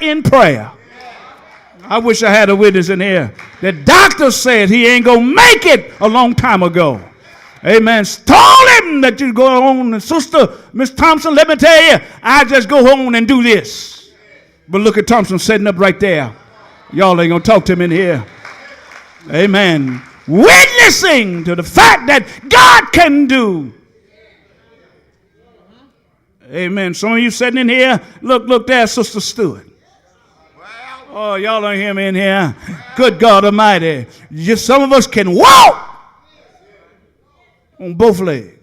up in prayer. I wish I had a witness in here. The doctor said he ain't going to make it a long time ago. Amen. Told him that you go on. And Sister Miss Thompson, let me tell you, I just go home and do this. But look at Thompson sitting up right there. Y'all ain't going to talk to him in here. Amen. Witnessing to the fact that God can do. Amen. Some of you sitting in here, look there, Sister Stewart. Oh, y'all don't hear me in here. Good God Almighty. Some of us can walk on both legs.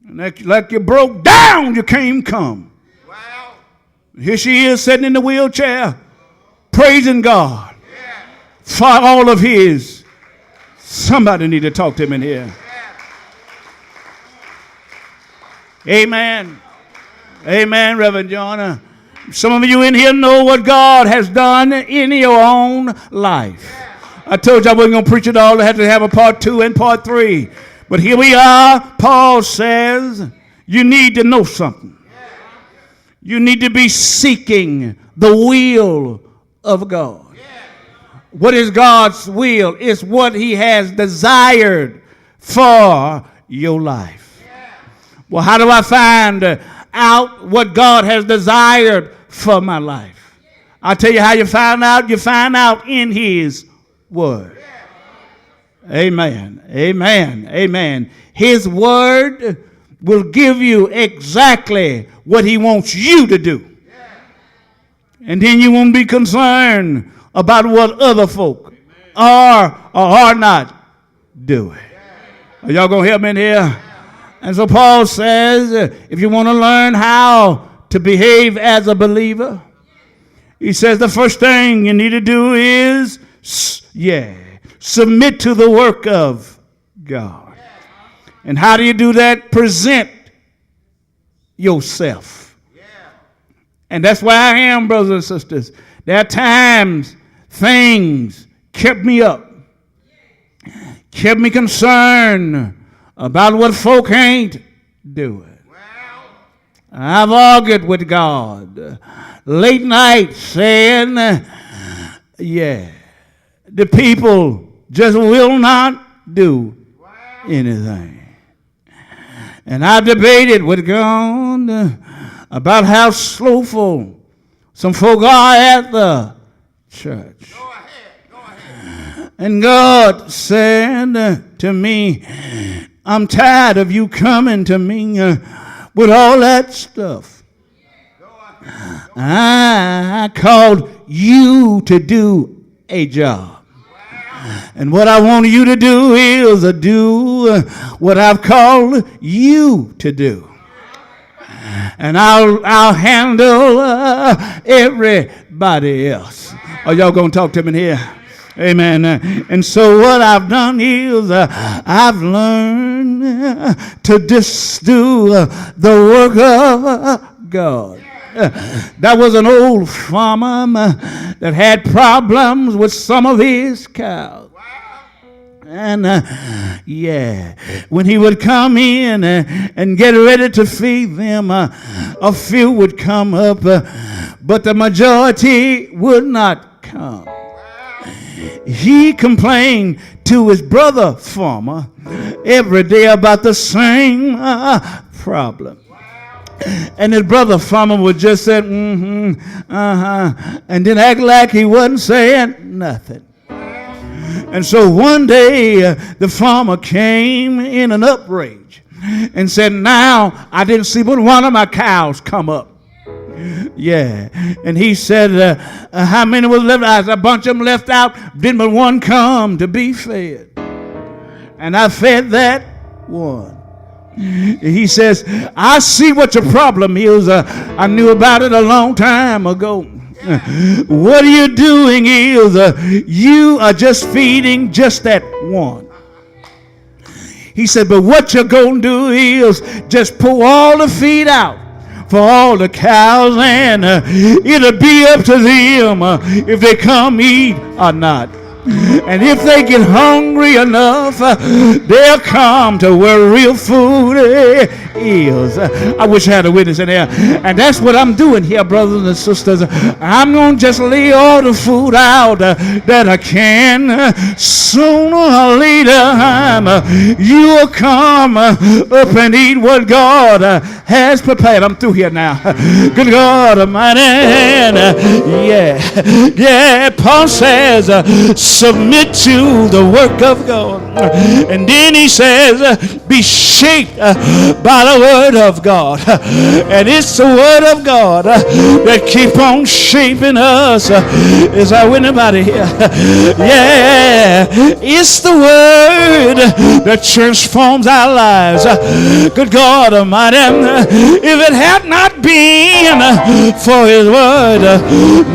And like you broke down, you can't come. Here she is sitting in the wheelchair, praising God for all of his. Somebody need to talk to him in here. Amen. Amen, Reverend John. Some of you in here know what God has done in your own life. I told you I wasn't going to preach it all. I had to have a part 2 and part 3. But here we are. Paul says you need to know something. You need to be seeking the will of God. What is God's will? It's what he has desired for your life. Well, how do I find out what God has desired for my life? I'll tell you how you find out. You find out in his word. Amen. Amen. Amen. His word will give you exactly what he wants you to do. And then you won't be concerned about what other folk are or are not doing. Are y'all going to help me in here? And so Paul says, if you want to learn how to behave as a believer, he says the first thing you need to do is, submit to the work of God. And how do you do that? Present yourself. And that's where I am, brothers and sisters. There are times things kept me up, kept me concerned about what folk ain't doing. I've argued with God late night saying, the people just will not do anything. And I've debated with God about how slowful some folk are at the church. Go ahead. And God said to me, I'm tired of you coming to me with all that stuff. I called you to do a job. And what I want you to do is do what I've called you to do. And I'll handle everybody else. Are y'all going to talk to me in here? Amen. And so what I've done is I've learned to just do the work of God. That was an old farmer that had problems with some of his cows. And when he would come in and get ready to feed them, a few would come up, but the majority would not come. He complained to his brother farmer every day about the same problem. And his brother farmer would just say, and then act like he wasn't saying nothing. And so one day, the farmer came in an uprage and said, now, I didn't see but one of my cows come up. And he said, how many was left? I said, a bunch of them left out. Didn't but one come to be fed. And I fed that one. He says, I see what your problem is. I knew about it a long time ago. What you're doing is you are just feeding just that one. He said, but what you're going to do is just pour all the feed out for all the cows, and it'll be up to them if they come eat or not. And if they get hungry enough, they'll come to where real food is. I wish I had a witness in there. And that's what I'm doing here, brothers and sisters. I'm going to just lay all the food out that I can. Sooner or later, you will come up and eat what God has prepared. I'm through here now. Good God Almighty. Yeah. Paul says, submit to the work of God. And then he says, be shaped by the word of God. And it's the word of God that keep on shaping us. Is there anybody here? Yeah. It's the word that transforms our lives. Good God Almighty. If it had not been for his word,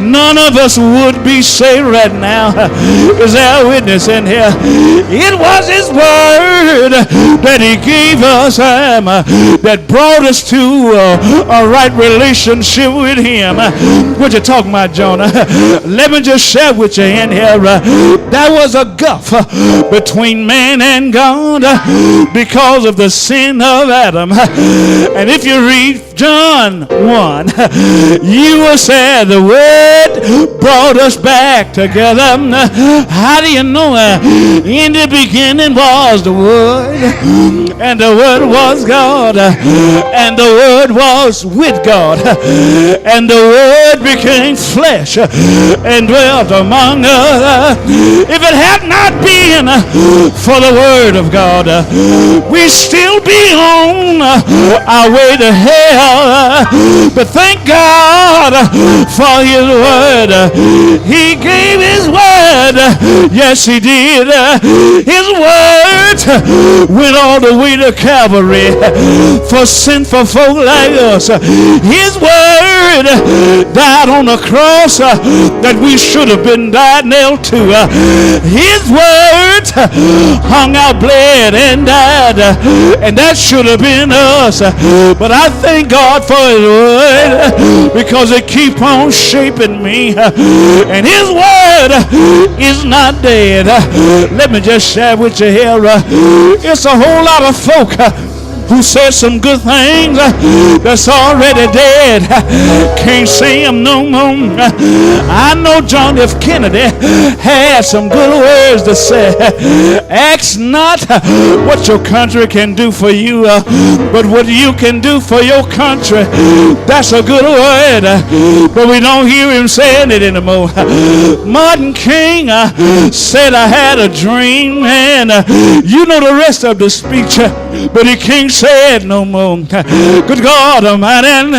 none of us would be saved right now. Is there a witness in here? It was his word that he gave us that brought us to a right relationship with him. What you talking about, Jonah? Let me just share with you in here. There was a gulf between man and God because of the sin of Adam. And if you read John 1, you will say the word brought us back together. How do you know? In the beginning was the word, and the word was God, and the word was with God, and the word became flesh and dwelt among us. If it had not been for the word of God, we'd still be on our way to hell. But thank God for his word. He gave his word. Yes, he did. His word went all the way to Calvary for sinful folk like us. His word died on the cross that we should have been died nailed to. His word hung out, bled, and died, and that should have been us. But I thank God for his word because it keep on shaping me, and his word is not dead. Let me just share with you here. It's a whole lot of folk who said some good things that's already dead. Can't say them no more. I know John F. Kennedy had some good words to say. Ask not what your country can do for you, but what you can do for your country. That's a good word, but we don't hear him saying it anymore. Martin King said, I had a dream, and you know the rest of the speech, but he can't say it no more. Good God Almighty.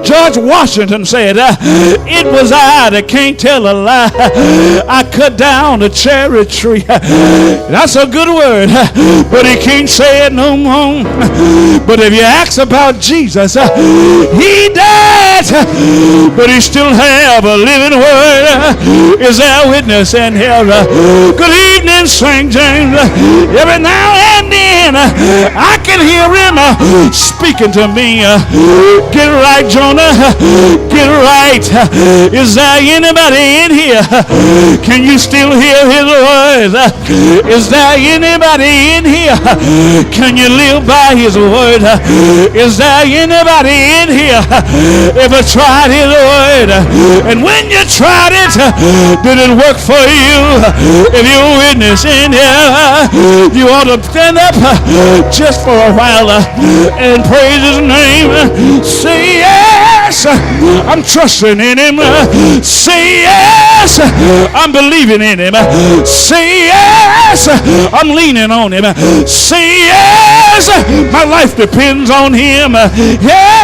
George Washington said, it was I that can't tell a lie. I cut down the cherry tree. That's a good word, but he can't say it no more. But if you ask about Jesus, he died, but he still have a living word. Is there a witness in here? Good evening, St. James. Every now and then I can hear him speaking to me. Get right, Jonah. Get right. Is there anybody in here? Can you still hear his words? Is there anybody in here? Can you live by his word? Is there anybody in here ever tried his word? And when you tried it, did it work for you? If you're a witness in here, you ought to stand up just for a while and praise his name. Say yes, I'm trusting in him. Say yes, I'm believing in him. Say yes, I'm leaning on him. Say yes, my life depends on him. Yeah.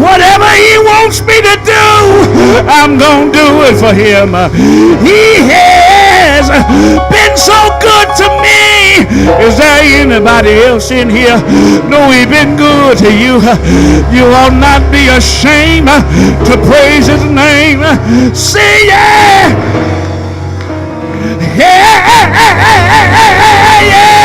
Whatever he wants me to do, I'm going to do it for him. He has been so good to me. Is there anybody else in here? No, he's been good to you. You ought not be ashamed to praise his name. Say yeah. Yeah, yeah.